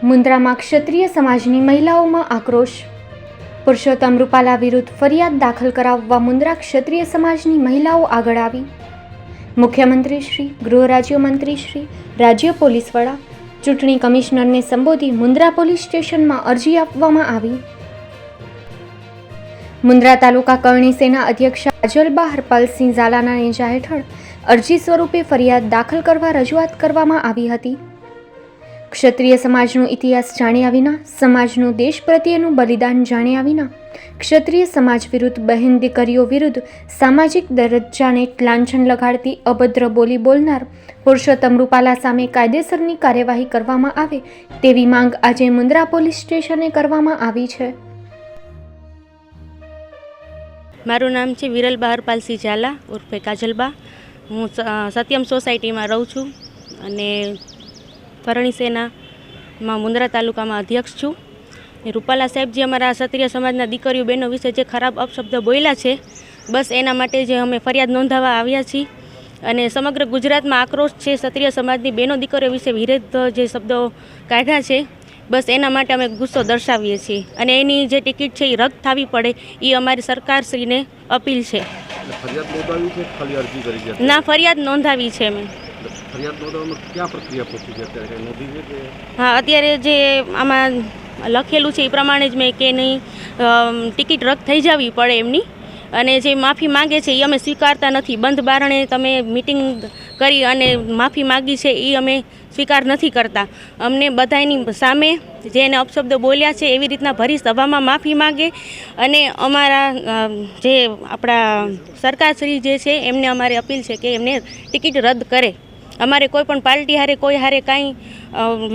મુન્દ્રામાં ક્ષત્રિય સમાજની મહિલાઓમાં આક્રોશ. પુરુષોત્તમ રૂપાલા વિરુદ્ધ ફરિયાદ દાખલ કરાવવા મુન્દ્રા ક્ષત્રિય સમાજની મહિલાઓ આગળ આવી. મુખ્યમંત્રી શ્રી, ગૃહ રાજ્યમંત્રી શ્રી, રાજ્ય પોલીસ વડા, ચૂંટણી કમિશનરને સંબોધી મુન્દ્રા પોલીસ સ્ટેશનમાં અરજી આપવામાં આવી. મુન્દ્રા તાલુકા કરણી સેના અધ્યક્ષ કાજલબા હરપાલસિંહ ઝાલાના નેજા હેઠળ અરજી સ્વરૂપે ફરિયાદ દાખલ કરવા રજૂઆત કરવામાં આવી હતી. ક્ષત્રિય સમાજનો ઇતિહાસ જાણ્યા વિના, સમાજનું દેશ પ્રત્યેનું બલિદાન જાણ્યા વિના, ક્ષત્રિય સમાજ વિરુદ્ધ બહેન દીકરીઓ વિરુદ્ધ સામાજિક દરજ્જાને લાંછન લગાડતી અભદ્ર બોલી બોલનાર પુરુષોત્તમ રૂપાલા સામે કાયદેસરની કાર્યવાહી કરવામાં આવે તેવી માંગ આજે મુન્દ્રા પોલીસ સ્ટેશને કરવામાં આવી છે. મારું નામ છે વિરલબા હરપાલસિંહ ઝાલા ઉર્ફે કાજલબા. હું સત્યમ સોસાયટીમાં રહું છું અને કરણી સેનામાં મુન્દ્રા તાલુકામાં અધ્યક્ષ છું. રૂપાલા સાહેબ જે અમારા ક્ષત્રિય સમાજના દીકરીઓ બહેનો વિશે જે ખરાબ અપશબ્દ બોલ્યા છે, બસ એના માટે જે અમે ફરિયાદ નોંધાવવા આવ્યા છીએ. અને સમગ્ર ગુજરાતમાં આક્રોશ છે ક્ષત્રિય સમાજની બહેનો દીકરીઓ વિશે વિરુદ્ધ જે શબ્દો કાઢ્યા છે, બસ એના માટે અમે ગુસ્સો દર્શાવીએ છીએ. અને એની જે ટિકિટ છે એ રદ થવી પડે એ અમારી સરકારશ્રીને અપીલ છે. ના, ફરિયાદ નોંધાવી છે મેં. હા, અત્યારે જે આમાં લખેલું છે એ પ્રમાણે જ મેં કે નહીં, ટિકિટ રદ થઈ જવી પડે એમની. અને જે માફી માગે છે એ અમે સ્વીકારતા નથી. બંધ બારણે તમે મિટિંગ કરી અને માફી માગી છે એ અમે સ્વીકાર નથી કરતા. અમને બધાની સામે જે એને અપશબ્દ બોલ્યા છે એવી રીતના ભરી સભામાં માફી માગે અને અમારા જે આપણા સરકારશ્રી જે છે એમને અમારી અપીલ છે કે એમને ટિકિટ રદ કરે. અમારે કોઈ પણ પાર્ટી હારે કોઈ હારે કાંઈ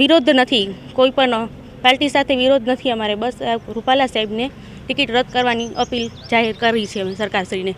વિરોધ નથી, કોઈ પણ પાર્ટી સાથે વિરોધ નથી અમારે. બસ રૂપાલા સાહેબને ટિકિટ રદ કરવાની અપીલ જાહેર કરી છે અમે સરકારશ્રીને.